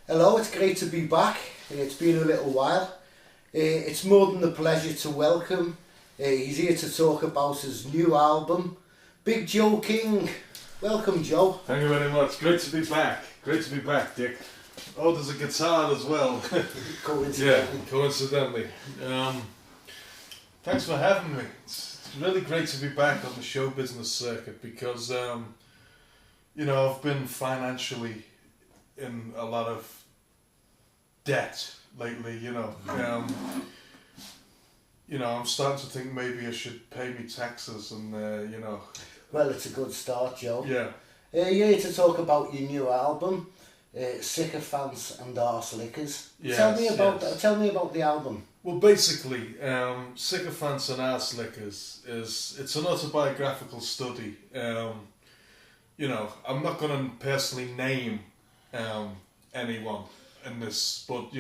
Hello, it's great to be back. It's been a little while. It's more than a pleasure to welcome. He's here to talk about his new album, Big Joe King. Welcome, Joe. Thank you very much. Great to be back. Great to be back, Dick. Oh, there's a guitar as well. Coincidentally. Yeah, coincidentally. Thanks for having me. It's really great to be back on the show business circuit because, I've been financially in a lot of debt lately, I'm starting to think maybe I should pay me taxes and, Well, it's a good start, Joe. Yeah. You're here to talk about your new album, Sycophants and Arse Lickers. Yes, Tell me about yes. Tell me about the album. Well, basically, Sycophants and Arse Lickers it's an autobiographical study. I'm not going to personally name anyone in this, but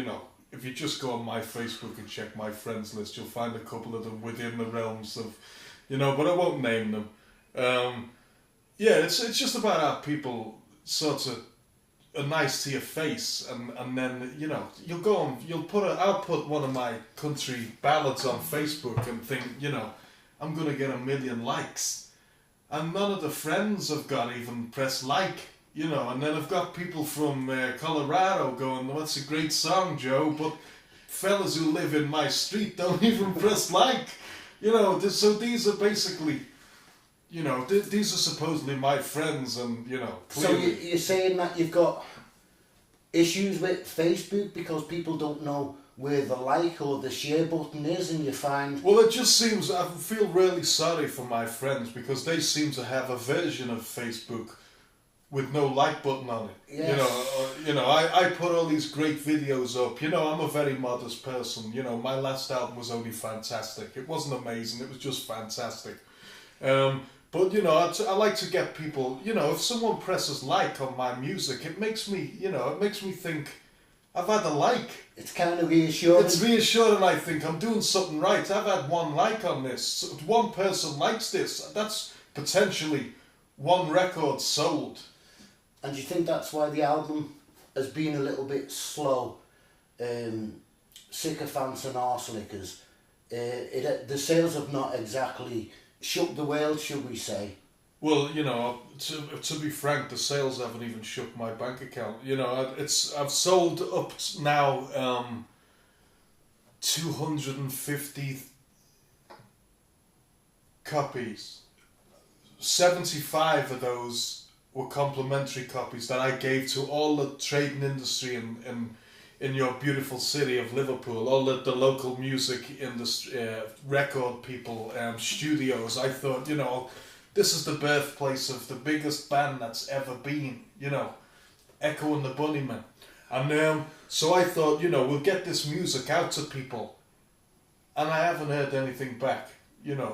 if you just go on my Facebook and check my friends list, you'll find a couple of them within the realms of, but I won't name them. It's just about how people sort of are nice to your face, and then you'll go on, I'll put one of my country ballads on Facebook and think, I'm gonna get 1 million likes, and none of the friends have got even pressed like. And then I've got people from Colorado going, "That's a great song, Joe," but fellas who live in my street don't even press like. So these are basically, these are supposedly my friends, and clearly. So you're saying that you've got issues with Facebook because people don't know where the like or the share button is, and you find... Well, it just seems, I feel really sorry for my friends because they seem to have a version of Facebook with no like button on it. Yes. I put all these great videos up. I'm a very modest person. My last album was only fantastic. It wasn't amazing. It was just fantastic. But I like to get people. If someone presses like on my music, it makes me. It makes me think I've had a like. It's kind of reassuring. It's reassuring. I think I'm doing something right. I've had one like on this. One person likes this. That's potentially one record sold. And do you think that's why the album has been a little bit slow? Sycophants and Arse Lickers. The sales have not exactly shook the world, should we say? Well, to be frank, the sales haven't even shook my bank account. I've sold up now 250 copies. 75 of those were complimentary copies that I gave to all the trading industry in your beautiful city of Liverpool, all the local music industry, record people, studios. I thought, this is the birthplace of the biggest band that's ever been, Echo and the Bunnymen. And so I thought, we'll get this music out to people. And I haven't heard anything back.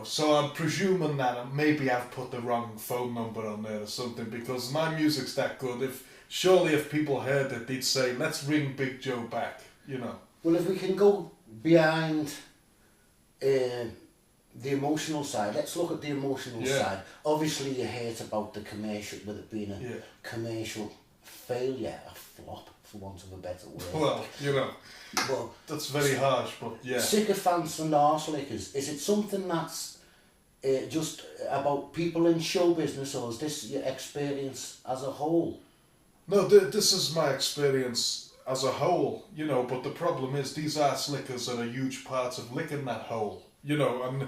So I'm presuming that maybe I've put the wrong phone number on there or something, because my music's that good. Surely if people heard it, they'd say, let's ring Big Joe back, Well, if we can go behind the emotional side, let's look at the emotional side. Obviously you hate about the commercial, with it being a commercial failure, a flop, for want of a better word. Well, but that's very harsh, but yeah. Sycophants and Arse Lickers, is it something that's just about people in show business, or is this your experience as a whole? No, this is my experience as a whole, but the problem is these arse lickers are a huge part of licking that hole, and,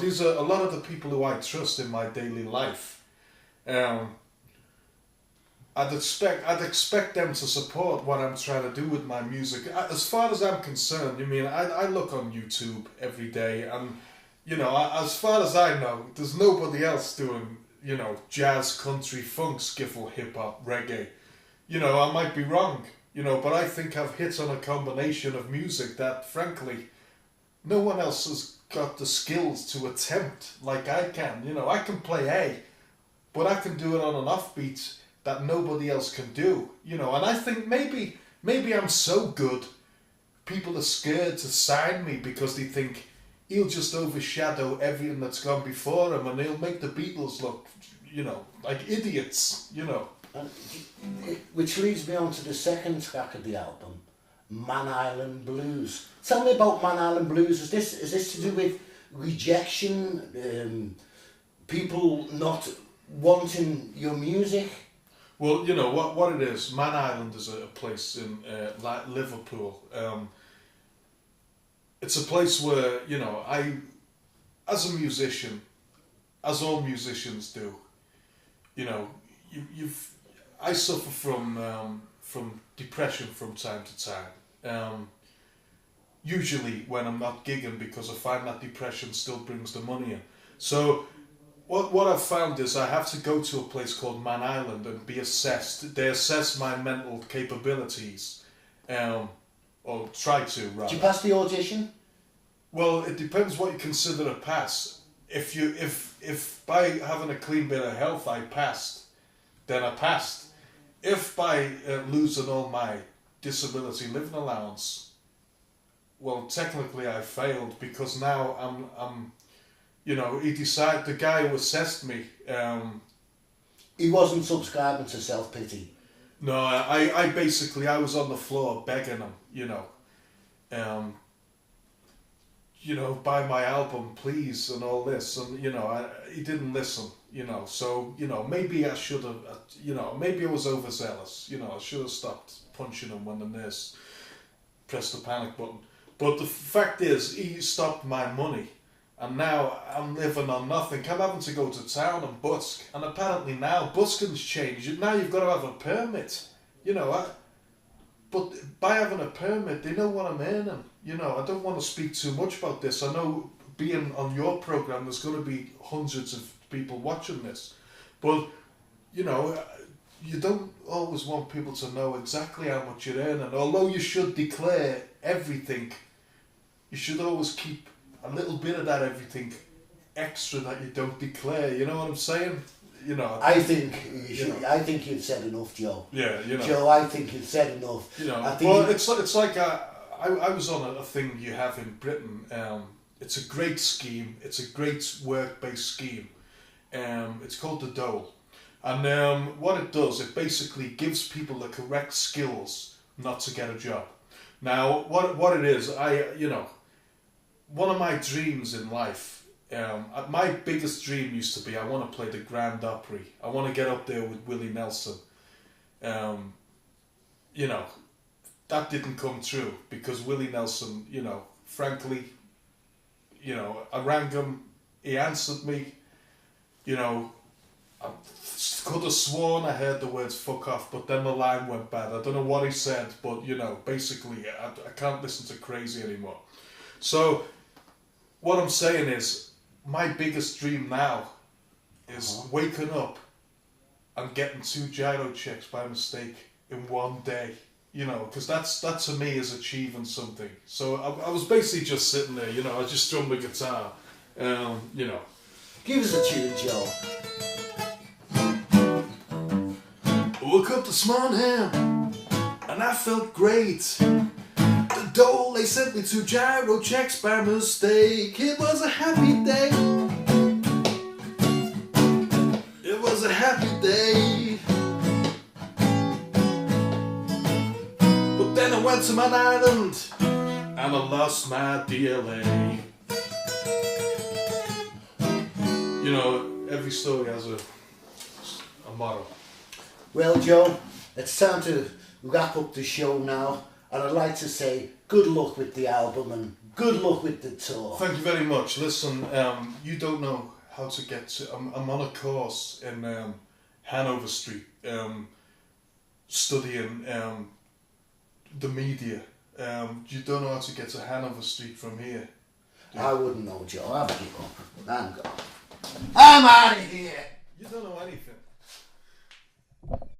these are a lot of the people who I trust in my daily life. I'd expect them to support what I'm trying to do with my music. As far as I'm concerned, I look on YouTube every day, and, as far as I know, there's nobody else doing, jazz, country, funk, skiffle, hip-hop, reggae. I might be wrong, but I think I've hit on a combination of music that, frankly, no one else has got the skills to attempt like I can. I can play A, but I can do it on an offbeat that nobody else can do, and I think maybe I'm so good, people are scared to sign me because they think he'll just overshadow everything that's gone before him, and he'll make the Beatles look, like idiots, And which leads me on to the second track of the album, Man Island Blues. Tell me about Man Island Blues. Is this to do with rejection, people not wanting your music? Well, you know what it is. Man Island is a place in Liverpool. It's a place where, you know, I, as a musician, as all musicians do, you know, I suffer from depression from time to time. Usually when I'm not gigging, because I find that depression still brings the money in. So what I've found is I have to go to a place called Man Island and be assessed. They assess my mental capabilities, or try to, rather. Did you pass the audition? Well, it depends what you consider a pass. If by having a clean bit of health I passed, then I passed. If by losing all my disability living allowance, well, technically I failed, because now I'm you know, the guy who assessed me, he wasn't subscribing to self-pity. No, I basically, I was on the floor begging him, you know, buy my album, please, and all this, and, you know, he didn't listen, you know, so, you know, maybe I should have, you know, maybe I was overzealous, you know, I should have stopped punching him when the nurse pressed the panic button. But the fact is, he stopped my money, and now I'm living on nothing. I'm having to go to town and busk, and apparently now busking's changed. Now you've got to have a permit, you know. But by having a permit, they know what I'm earning. You know, I don't want to speak too much about this. I know being on your programme, there's going to be hundreds of people watching this, but you know, you don't always want people to know exactly how much you're earning. Although you should declare everything, you should always keep a little bit of that everything extra that you don't declare. You know what I'm saying? You know. I think you should. You know, I think you've said enough, Joe. Yeah, you know. Joe, I think you've said enough. You know. I think well, it's like I was on a thing you have in Britain. It's a great scheme. It's a great work-based scheme. It's called the Dole, and what it does, it basically gives people the correct skills not to get a job. Now, what it is, you know, one of my dreams in life, my biggest dream used to be, I want to play the Grand Opry. I want to get up there with Willie Nelson. You know, that didn't come true, because Willie Nelson, you know, frankly, you know, I rang him, he answered me, you know, I could have sworn I heard the words fuck off, but then the line went bad. I don't know what he said, but, you know, basically, I can't listen to Crazy anymore. So, what I'm saying is, my biggest dream now is waking up and getting 2 gyro checks by mistake in one day. You know, because that to me is achieving something. So I was basically just sitting there, you know, I just strummed the guitar, you know. Give us a tune, Joe. I woke up this morning and I felt great. The Dole, they sent me 2 gyro checks by mistake. It was a happy day. It was a happy day. But then I went to Man Island and I lost my DLA. You know, every story has a motto. Well, Joe, it's time to wrap up the show now, and I'd like to say good luck with the album and good luck with the tour. Thank you very much. Listen, you don't know how to get to... I'm on a course in Hanover Street, studying the media. You don't know how to get to Hanover Street from here. I wouldn't know, Joe. I'll give up. I'm gone. I'm out of here. You don't know anything.